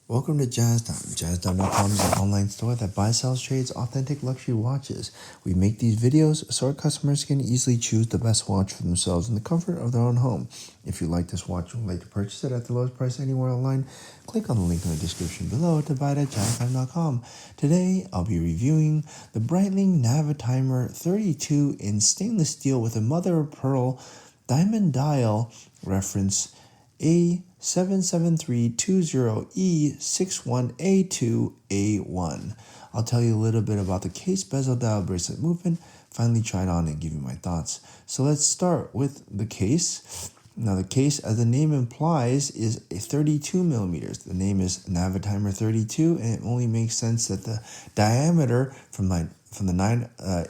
Welcome to JazzTime. JazzTime.com is an online store that buys, sells, trades authentic luxury watches. We make these videos so our customers can easily choose the best watch for themselves in the comfort of their own home. If you like this watch and would like to purchase it at the lowest price anywhere online, click on the link in the description below to buy it at JazzTime.com. Today, I'll be reviewing the Breitling Navitimer 32 in stainless steel with a mother of pearl diamond dial reference A77320E61A2A1. I'll tell you a little bit about the case, bezel, dial, bracelet movement, finally try it on and give you my thoughts. So let's start with the case. Now the case, as the name implies, is a 32 millimeters. The name is Navitimer 32, and it only makes sense that the diameter from the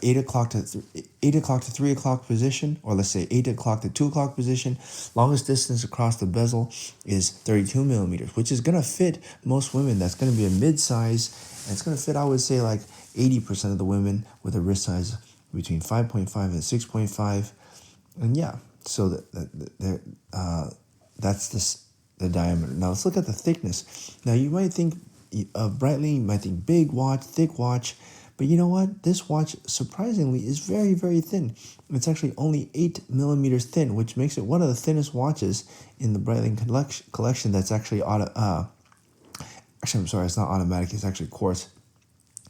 8 o'clock to 3 o'clock position, or let's say 8 o'clock to 2 o'clock position, longest distance across the bezel is 32 millimeters, which is going to fit most women. That's going to be a mid-size, and it's going to fit, I would say, like 80% of the women with a wrist size between 5.5 and 6.5. And yeah, so that's the diameter. Now let's look at the thickness. Now you might think of Breitling, you might think big watch, thick watch, but you know what? This watch, surprisingly, is very, very thin. It's actually only 8 millimeters thin, which makes it one of the thinnest watches in the Breitling collection that's actually actually, I'm sorry, it's not automatic, it's actually quartz.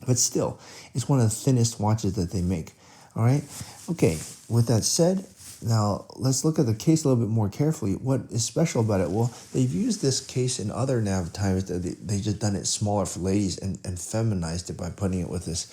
But still, it's one of the thinnest watches that they make. All right? Okay, with that said, now let's look at the case a little bit more carefully. What is special about it? Well, they've used this case in other Navitimers. They just done it smaller for ladies and feminized it by putting it with this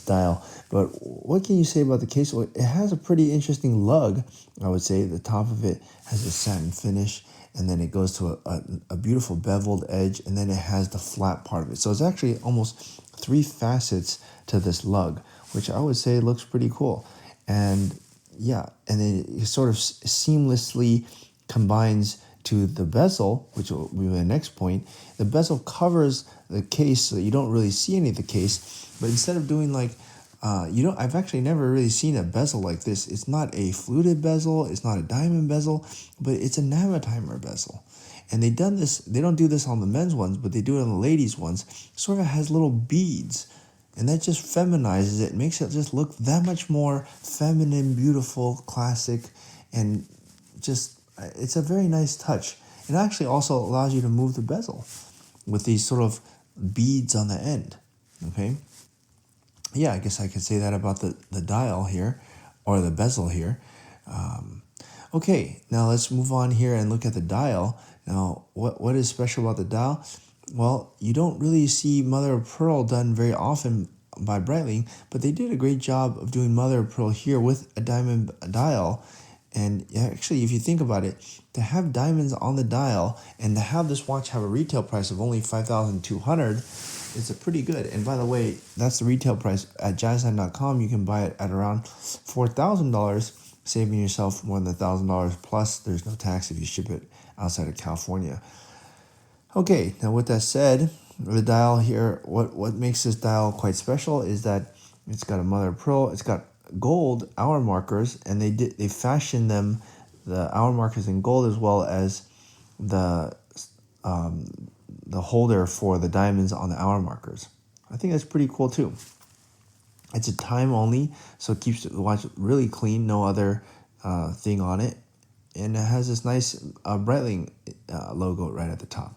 dial. But what can you say about the case? Well, it has a pretty interesting lug, I would say. The top of it has a satin finish, and then it goes to a beautiful beveled edge, and then it has the flat part of it. So it's actually almost 3 facets to this lug, which I would say looks pretty cool. And yeah, and then it sort of seamlessly combines to the bezel, which will be my next point. The bezel covers the case so that you don't really see any of the case, but instead of doing like I've actually never really seen a bezel like this. It's not a fluted bezel, it's not a diamond bezel, but it's a Navitimer bezel. And they don't do this on the men's ones, but they do it on the ladies' ones. It sort of has little beads, and that just feminizes it, makes it just look that much more feminine, beautiful, classic, and just, it's a very nice touch. It actually also allows you to move the bezel with these sort of beads on the end, okay? Yeah, I guess I could say that about the dial here, or the bezel here. Okay, now let's move on here and look at the dial. Now, what is special about the dial? Well, you don't really see mother of pearl done very often by Breitling, but they did a great job of doing mother of pearl here with a diamond dial. And actually, if you think about it, to have diamonds on the dial and to have this watch have a retail price of only $5,200, it's a pretty good. And by the way, that's the retail price at JazzTime.com. You can buy it at around $4,000, saving yourself more than $1,000. Plus, there's no tax if you ship it outside of California. Okay, now with that said, the dial here, what makes this dial quite special is that it's got a mother of pearl, it's got gold hour markers, and they fashioned them, the hour markers in gold, as well as the holder for the diamonds on the hour markers. I think that's pretty cool too. It's a time only, so it keeps the watch really clean, no other thing on it, and it has this nice Breitling logo right at the top.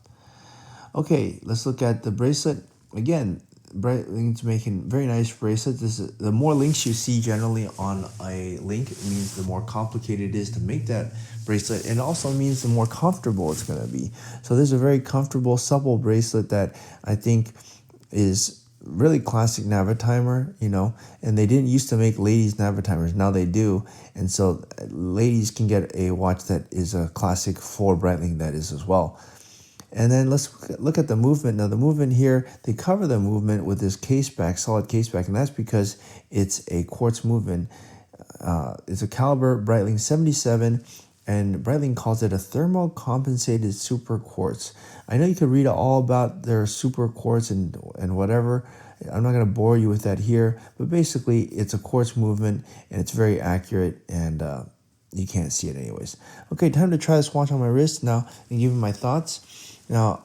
Okay, let's look at the bracelet. Again, Breitling's making very nice bracelets. The more links you see generally on a link, it means the more complicated it is to make that bracelet, and it also means the more comfortable it's going to be. So this is a very comfortable, supple bracelet that I think is really classic Navitimer, and they didn't used to make ladies Navitimers, now they do, and so ladies can get a watch that is a classic for Breitling that is as well. And then let's look at the movement. Now the movement here, they cover the movement with this caseback, solid caseback, and that's because it's a quartz movement. It's a caliber Breitling 77, and Breitling calls it a thermo-compensated super quartz. I know you could read all about their super quartz and whatever. I'm not going to bore you with that here, but basically it's a quartz movement, and it's very accurate, and you can't see it anyways. Okay, time to try this watch on my wrist now and give you my thoughts. Now,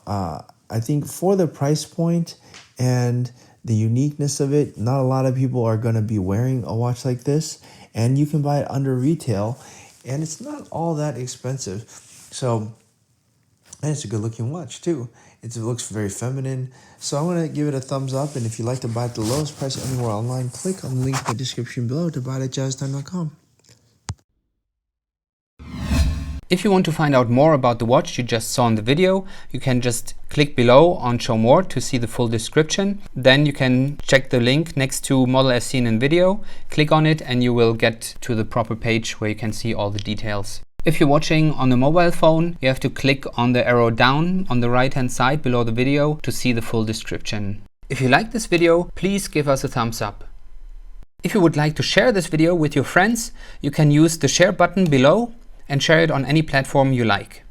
I think for the price point and the uniqueness of it, not a lot of people are going to be wearing a watch like this, and you can buy it under retail, and it's not all that expensive. So, and it's a good looking watch too. It looks very feminine. So I'm going to give it a thumbs up, and if you'd like to buy it at the lowest price anywhere online, click on the link in the description below to buy it at jazztime.com. If you want to find out more about the watch you just saw in the video, you can just click below on Show More to see the full description. Then you can check the link next to model as seen in video, click on it, and you will get to the proper page where you can see all the details. If you're watching on a mobile phone, you have to click on the arrow down on the right hand side below the video to see the full description. If you like this video, please give us a thumbs up. If you would like to share this video with your friends, you can use the share button below and share it on any platform you like.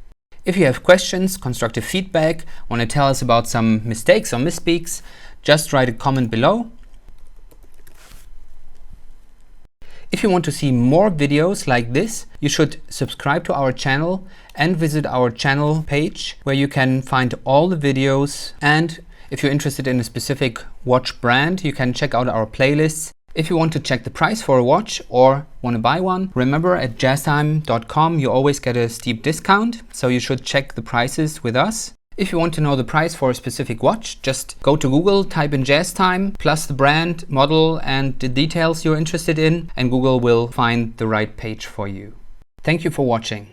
If you have questions, constructive feedback, want to tell us about some mistakes or misspeaks, just write a comment below. If you want to see more videos like this, you should subscribe to our channel and visit our channel page where you can find all the videos. And if you're interested in a specific watch brand, you can check out our playlists. If you want to check the price for a watch or want to buy one, remember at jazztime.com you always get a steep discount, so you should check the prices with us. If you want to know the price for a specific watch, just go to Google, type in JazzTime, plus the brand, model and the details you're interested in, and Google will find the right page for you. Thank you for watching.